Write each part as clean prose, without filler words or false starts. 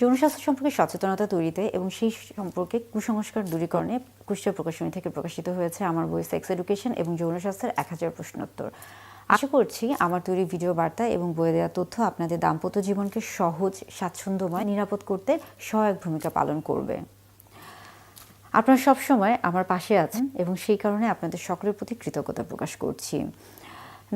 যৌন স্বাস্থ্য সম্পর্কে সচেতনতা তৈরিতে এবং সেই সম্পর্কে কুসংস্কার দূরীকরণে কুষ্টিয়া প্রকাশনী থেকে প্রকাশিত হয়েছে আমার বই সেক্স এডুকেশন এবং যৌন স্বাস্থ্যের 1000 প্রশ্নোত্তর। আশা করছি আমার তৈরি ভিডিও বার্তা এবং বইয়ে দেওয়া তথ্য আপনাদের দাম্পত্য জীবনকে সহজ, স্বাচ্ছন্দ্যময়, নিরাপদ করতে সহায়ক ভূমিকা পালন করবে। আপনারা সবসময় আমার পাশে আছেন এবং সেই কারণে আপনাদের সকলের প্রতি কৃতজ্ঞতা প্রকাশ করছি।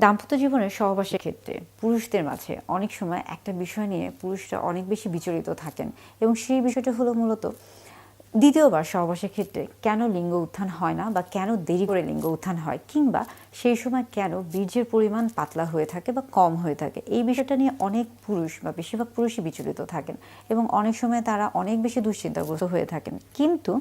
দাম্পত্য জীবনের সহবাসের ক্ষেত্রে পুরুষদের মাঝে অনেক সময় একটা বিষয় নিয়ে পুরুষরা অনেক বেশি বিচলিত থাকেন এবং সেই বিষয়টা হলো মূলত দ্বিতীয়বার সহবাসের ক্ষেত্রে কেন লিঙ্গ উত্থান হয় না বা কেন দেরি করে লিঙ্গ উত্থান হয়, কিংবা সেই সময় কেন বীর্যের পরিমাণ পাতলা হয়ে থাকে বা কম হয়ে থাকে। এই বিষয়টা নিয়ে অনেক পুরুষ বা বেশিরভাগ পুরুষই বিচলিত থাকেন এবং অনেক সময় তারা অনেক বেশি দুশ্চিন্তাগ্রস্ত হয়ে থাকেন। কিন্তু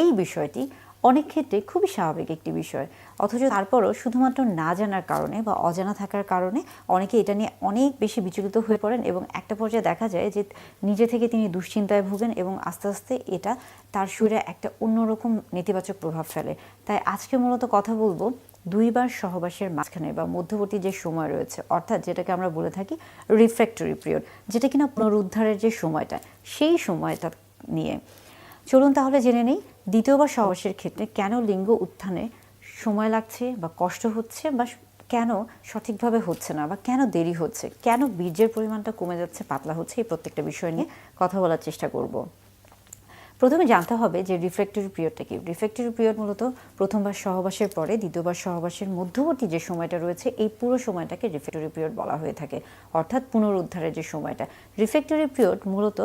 এই বিষয়টি অনেক ক্ষেত্রে খুবই স্বাভাবিক একটি বিষয়, অথচ তারপরও শুধুমাত্র না জানার কারণে বা অজানা থাকার কারণে অনেকে এটা নিয়ে অনেক বেশি বিচলিত হয়ে পড়েন এবং একটা পর্যায়ে দেখা যায় যে নিজে থেকে তিনি দুশ্চিন্তায় ভোগেন এবং আস্তে আস্তে এটা তার শরীরে একটা অন্যরকম নেতিবাচক প্রভাব ফেলে। তাই আজকে মূলত কথা বলবো দুইবার সহবাসের মাঝখানে বা মধ্যবর্তী যে সময় রয়েছে, অর্থাৎ যেটাকে আমরা বলে থাকি রিফ্র্যাক্টরি পিরিয়ড, যেটা কিনা পুনরুদ্ধারের যে সময়টা, সেই সময়টা নিয়ে। চলুন তাহলে জেনে নেই দ্বিতীয়বার সহবাসের ক্ষেত্রে কেন লিঙ্গ উত্থানে সময় লাগছে বা কষ্ট হচ্ছে, বা কেন সঠিকভাবে হচ্ছে না, বা কেন দেরি হচ্ছে, কেন বীর্যের পরিমাণটা কমে যাচ্ছে, পাতলা হচ্ছে। এই প্রত্যেকটা বিষয় নিয়ে কথা বলার চেষ্টা করব। প্রথমে জানতে হবে যে রিফ্র্যাক্টরি পিরিয়ডটা কি। রিফ্র্যাক্টরি পিরিয়ড মূলত প্রথমবার সহবাসের পরে দ্বিতীয়বার সহবাসের মধ্যবর্তী যে সময়টা রয়েছে, এই পুরো সময়টাকে রিফ্র্যাক্টরি পিরিয়ড বলা হয়ে থাকে, অর্থাৎ পুনরুদ্ধারের যে সময়টা। রিফ্র্যাক্টরি পিরিয়ড মূলত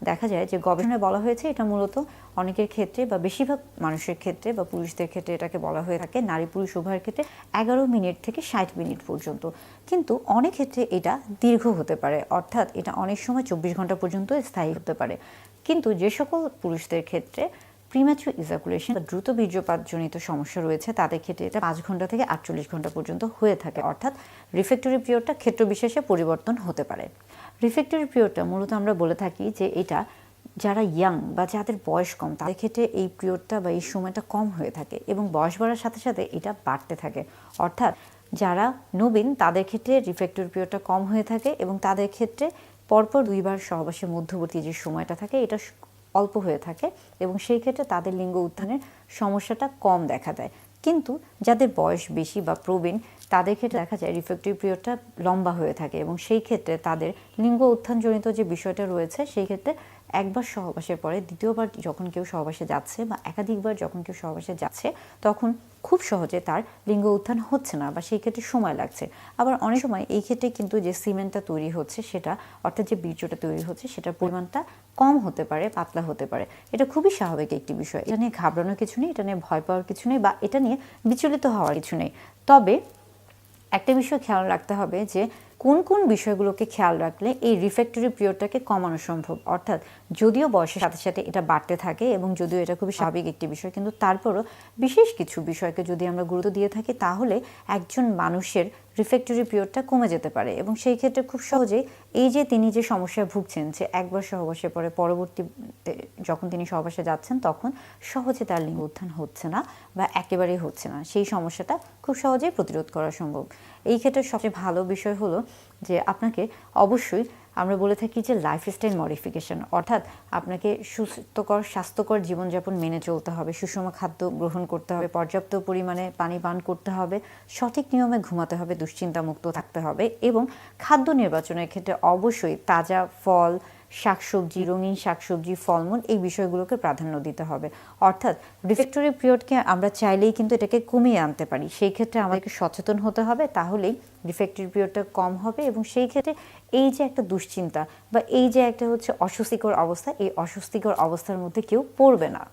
দেখা যায় যে গবেষণায় বলা হয়েছে এটা মূলত অনেকের ক্ষেত্রে বা বেশিরভাগ মানুষের ক্ষেত্রে বা পুরুষদের ক্ষেত্রে এটাকে বলা হয়ে থাকে নারী পুরুষ উভয়ের ক্ষেত্রে 11 মিনিট থেকে 60 মিনিট পর্যন্ত। কিন্তু অনেক ক্ষেত্রে এটা দীর্ঘ হতে পারে, অর্থাৎ এটা অনেক সময় 24 ঘন্টা পর্যন্ত স্থায়ী হতে পারে। কিন্তু যে সকল পুরুষদের ক্ষেত্রে প্রিম্যাচুর ইজাকুলেশন বা দ্রুত বীর্যপাতজনিত সমস্যা রয়েছে, তাদের ক্ষেত্রে এটা 5 ঘন্টা থেকে 48 ঘন্টা পর্যন্ত হয়ে থাকে, অর্থাৎ রিফ্র্যাক্টরি পিরিয়ডটা ক্ষেত্র বিশেষে পরিবর্তন হতে পারে। রিফ্র্যাক্টরি পিরিয়ডটা মূলত আমরা বলে থাকি যে এটা যারা ইয়াং বা যাদের বয়স কম তাদের ক্ষেত্রে এই পিরিয়ডটা বা এই সময়টা কম হয়ে থাকে এবং বয়স বাড়ার সাথে সাথে এটা বাড়তে থাকে। অর্থাৎ যারা নবীন তাদের ক্ষেত্রে রিফ্র্যাক্টরি পিরিয়ডটা কম হয়ে থাকে এবং তাদের ক্ষেত্রে পরপর দুইবার সহবাসের মধ্যবর্তী যে সময়টা থাকে এটা অল্প হয়ে থাকে এবং সেই ক্ষেত্রে তাদের লিঙ্গ উত্থানের সমস্যাটা কম দেখা দেয়। কিন্তু যাদের বয়স বেশি বা প্রবীণ তাদের ক্ষেত্রে দেখা যায় রিফ্র্যাক্টরি পিরিয়ডটা লম্বা হয়ে থাকে এবং সেই ক্ষেত্রে তাদের লিঙ্গ উত্থানজনিত যে বিষয়টা রয়েছে, সেই ক্ষেত্রে একবার সহবাসের পরে দ্বিতীয়বার যখন কেউ সহবাসে যাচ্ছে বা একাধিকবার যখন কেউ সহবাসে যাচ্ছে, তখন খুব সহজে তার লিঙ্গ উত্থান হচ্ছে না বা সেই ক্ষেত্রে সময় লাগছে। আবার অনেক সময় এই ক্ষেত্রে কিন্তু যে সিমেন্টটা তৈরি হচ্ছে সেটা, অর্থাৎ যে বীর্যটা তৈরি হচ্ছে সেটার পরিমাণটা কম হতে পারে, পাতলা হতে পারে। এটা খুবই স্বাভাবিক একটি বিষয়, এটা নিয়ে ঘাবড়ানোর কিছু নেই, এটা নিয়ে ভয় পাওয়ার কিছু নেই বা এটা নিয়ে বিচলিত হওয়ার কিছু নেই। তবে একটা বিষয় খেয়াল রাখতে হবে যে কোন কোন বিষয়গুলোকে খেয়াল রাখলে এই রিফ্র্যাক্টরি পিরিয়ডটাকে কমানো সম্ভব। অর্থাৎ যদিও বয়সের সাথে সাথে এটা বাড়তে থাকে এবং যদিও এটা খুবই স্বাভাবিক একটি বিষয়, কিন্তু তারপরও বিশেষ কিছু বিষয়কে যদি আমরা গুরুত্ব দিয়ে থাকি তাহলে একজন মানুষের রিফ্র্যাক্টরি পিরিয়ডটা কমে যেতে পারে এবং সেই ক্ষেত্রে খুব সহজেই এই যে তিনি যে সমস্যায় ভুগছেন যে একবার সহবাসের পরে পরবর্তীতে যখন তিনি সহবাসে যাচ্ছেন তখন সহজে তার লিঙ্গ উত্থান হচ্ছে না বা একেবারেই হচ্ছে না, সেই সমস্যাটা খুব সহজেই প্রতিরোধ করা সম্ভব। এই ক্ষেত্রে সবচেয়ে ভালো বিষয় হলো যে আপনাকে অবশ্যই আমরা বলে থাকি যে লাইফস্টাইল মডিফিকেশন, অর্থাৎ আপনাকে স্বাস্থ্যকর জীবনযাপন মেনে চলতে হবে, সুষম খাদ্য গ্রহণ করতে হবে, পর্যাপ্ত পরিমাণে পানি পান করতে হবে, সঠিক নিয়মে ঘুমাতে হবে, দুশ্চিন্তামুক্ত থাকতে হবে এবং খাদ্য নির্বাচনের ক্ষেত্রে অবশ্যই তাজা ফল, শাকসবজি, রঙিন শাকসবজি, ফলমূল এই বিষয়গুলোকে প্রাধান্য দিতে হবে। অর্থাৎ রিফ্র্যাক্টরি পিরিয়ডকে আমরা চাইলেই কিন্তু এটাকে কমিয়ে আনতে পারি, সেই ক্ষেত্রে আমাদেরকে সচেতন হতে হবে, তাহলেই রিফ্র্যাক্টরি পিরিয়ডটা কম হবে এবং সেই ক্ষেত্রে এই যে একটা দুশ্চিন্তা বা এই যে একটা অস্বস্তিকর অবস্থা, এই অস্বস্তিকর অবস্থার মধ্যে কেউ পড়বে না।